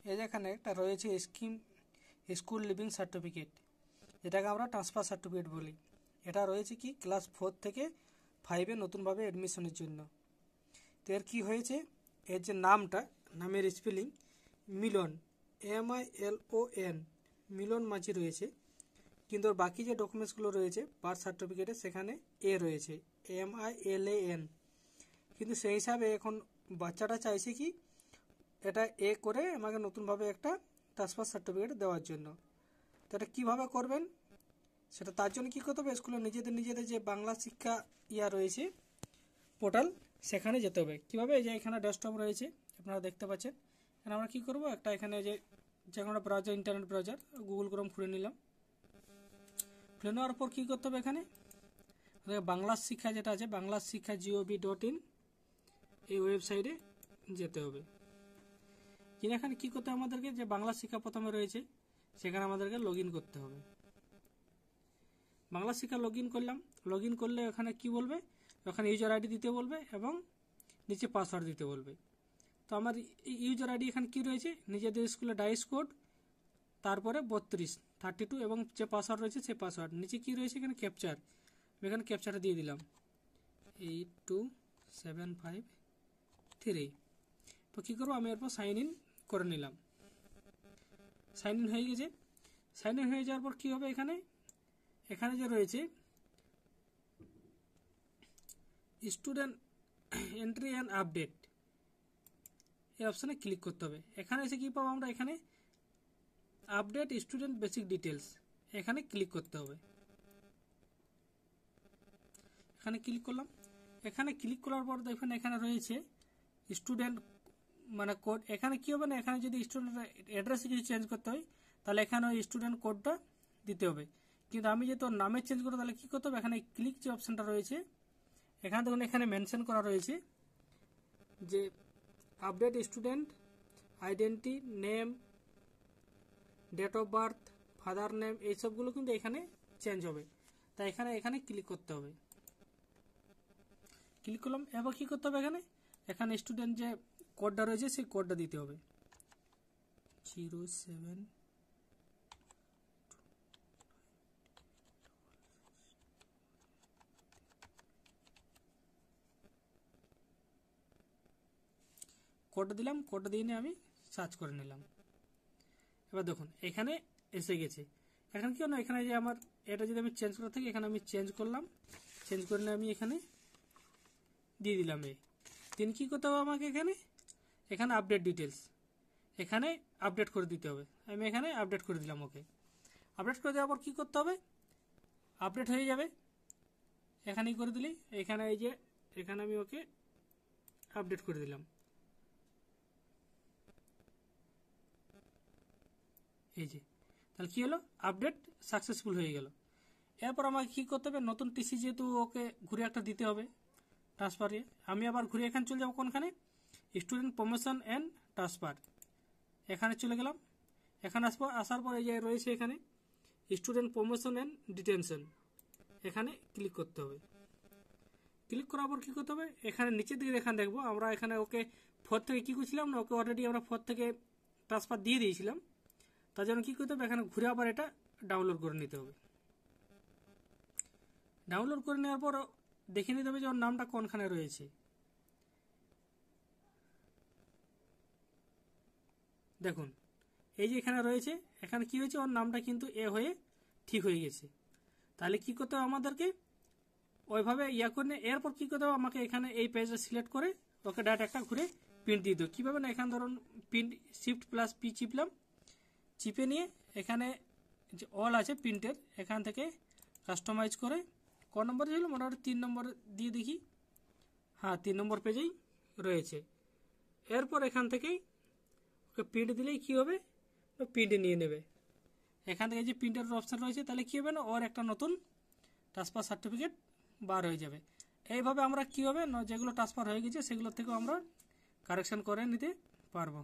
এই যে এখানে একটা রয়েছে স্কুল লিভিং সার্টিফিকেট, যেটাকে আমরা ট্রান্সফার সার্টিফিকেট বলি। এটা রয়েছে কি ক্লাস 4 থেকে 5-এ নতুনভাবে অ্যাডমিশনের জন্য। তো এর কী হয়েছে, এর যে নামের স্পেলিং মিলন, MILON, মিলন মাঝি রয়েছে, কিন্তু ওর বাকি যে ডকুমেন্টসগুলো রয়েছে বার্থ সার্টিফিকেটে সেখানে রয়েছে MILAN, কিন্তু সেই হিসাবে এখন বাচ্চাটা চাইছে কি এটা করে আমাকে নতুনভাবে একটা ট্রান্সফার সার্টিফিকেট দেওয়ার জন্য। তো এটা কীভাবে করবেন, সেটা তার জন্য কী করতে হবে, স্কুলে নিজেদের যে বাংলা শিক্ষা রয়েছে পোর্টাল, সেখানে যেতে হবে। কীভাবে, এই যে এখানে ডেস্কটপ রয়েছে আপনারা দেখতে পাচ্ছেন। এখানে আমরা কী করবো, একটা এখানে যে কোনো browser, internet browser, Google Chrome খুলে নিলাম। খুলে নেওয়ার পর কী করতে হবে, এখানে বাংলা শিক্ষা যেটা আছে বাংলা শিক্ষা gov.in, এই ওয়েবসাইটে যেতে হবে। কিনা এখানে কী করতে হবে, আমাদেরকে যে বাংলা শিক্ষা প্রথমে রয়েছে সেখানে আমাদেরকে লগ ইন করতে হবে। বাংলা শিক্ষা লগ ইন করলাম। লগ ইন করলে ওখানে কি বলবে, ওখানে ইউজার আইডি দিতে বলবে এবং নিচে পাসওয়ার্ড দিতে বলবে। তো আমার ইউজার আইডি এখানে কি রয়েছে, নিজেদের স্কুলে ডাইস কোড, তারপরে 32 এবং যে পাসওয়ার্ড রয়েছে সেই পাসওয়ার্ড, নিচে কি রয়েছে এখানে ক্যাপচার, আমি এখানে ক্যাপচারটা দিয়ে দিলাম 82753। তো কী করবো, আমি এরপর সাইন ইন করে নিলাম। সাইন ইন হয়ে গেছে। সাইন ইন হয়ে যাওয়ার পর কী হবে, এখানে যে রয়েছে স্টুডেন্ট এন্ট্রি অ্যান্ড আপডেট, এই অপশানে ক্লিক করতে হবে। এখানে এসে কী পাবো আমরা, এখানে আপডেট স্টুডেন্ট বেসিক ডিটেলস, এখানে ক্লিক করতে হবে। এখানে ক্লিক করলাম। এখানে ক্লিক করার পর দেখবেন এখানে রয়েছে স্টুডেন্ট মানে কোড। এখানে কী হবে না, এখানে যদি স্টুডেন্ট অ্যাড্রেসে কিছু চেঞ্জ করতে হয় তাহলে এখানে ওই স্টুডেন্ট কোডটা দিতে হবে। কিন্তু আমি যেহেতু নামে চেঞ্জ করবো তাহলে কী করতে হবে, এখানে ক্লিক যে অপশানটা রয়েছে এখানে দেখুন এখানে মেনশন করা রয়েছে যে update student identity, name, date of birth, father name, এই সবগুলো কিন্তু এখানে চেঞ্জ হবে। তাই এখানে ক্লিক করতে হবে। ক্লিক করলাম। এবার কী করতে হবে, এখানে স্টুডেন্ট যে কোডটা রয়েছে সেই কোডটা দিতে হবে 07। কোডটা দিলাম। কোডটা দিয়ে নিয়ে আমি সার্চ করে নিলাম। এবার দেখুন এখানে এসে গেছে। এখন কি হলো, এখানে যে আমার এটা যদি আমি চেঞ্জ করে থাকি, এখানে আমি চেঞ্জ করলাম। চেঞ্জ করলে আমি এখানে দিয়ে দিলাম তিনি কী করতে হবে আমাকে, এখানে আপডেট ডিটেলস, এখানে আপডেট করে দিতে হবে। আমি এখানে আপডেট করে দিলাম। ওকে, আপডেট করে দেওয়ার পর কী করতে হবে, আপডেট হয়ে যাবে। এখানেই করে দিলি, এখানে এই যে এখানে আমি ওকে আপডেট করে দিলাম। এই যে তাহলে কী হলো, আপডেট সাকসেসফুল হয়ে গেল। এরপর আমাকে কী করতে হবে, নতুন টিসি যেহেতু ওকে ঘুরে একটা দিতে হবে ট্রান্সফারে, আমি আবার ঘুরে এখানে চলে যাবো কোনখানে, স্টুডেন্ট প্রমোশন অ্যান্ড ট্রান্সফার, এখানে চলে গেলাম। এখানে আসার পর এই যে রয়েছে এখানে স্টুডেন্ট প্রমোশন অ্যান্ড ডিটেনশন, এখানে ক্লিক করতে হবে। ক্লিক করার পর কী করতে হবে, এখানে নিচের দিকে এখানে দেখবো আমরা এখানে ওকে 4 থেকে কী করছিলাম না, ওকে অলরেডি আমরা 4 থেকে ট্রান্সফার দিয়ে দিয়েছিলাম। তার জন্য কী করতে হবে, এখানে ঘুরে আবার এটা ডাউনলোড করে নিতে হবে। ডাউনলোড করে নেওয়ার পর দেখে নিতে হবে যে ওর নামটা কোনখানে রয়েছে। দেখুন এই যে এখানে রয়েছে, এখানে কি হয়েছে, ওর নামটা কিন্তু হয়ে ঠিক হয়ে গেছে। তাহলে কি করতে হবে আমাদেরকে, ওইভাবে করে এরপর কী করতে হবে, আমাকে এখানে এই পেজটা সিলেক্ট করে ওকে ডাইরেক্ট একটা ঘুরে প্রিন্ট দিয়ে দেবো। কীভাবে না, এখানে ধরুন প্রিন্ট Shift+P চিপলাম, চিপে নিয়ে এখানে যে অল আছে প্রিন্টের, এখান থেকে কাস্টমাইজ করে ক নম্বরে ছিল, মোটামুটি 3 নম্বর দিয়ে দেখি, হ্যাঁ 3 নম্বর পেজেই রয়েছে। এরপর এখান থেকেই ওকে প্রিন্ট দিলেই কী হবে, প্রিন্টে নিয়ে নেবে। এখান থেকে যে প্রিন্টার অপশান রয়েছে, তাহলে কী হবে না, ওর একটা নতুন ট্রান্সফার সার্টিফিকেট বার হয়ে যাবে। এইভাবে আমরা কী হবে না, যেগুলো ট্রান্সফার হয়ে গেছে সেগুলো থেকেও আমরা কারেকশন করে নিতে পারবো।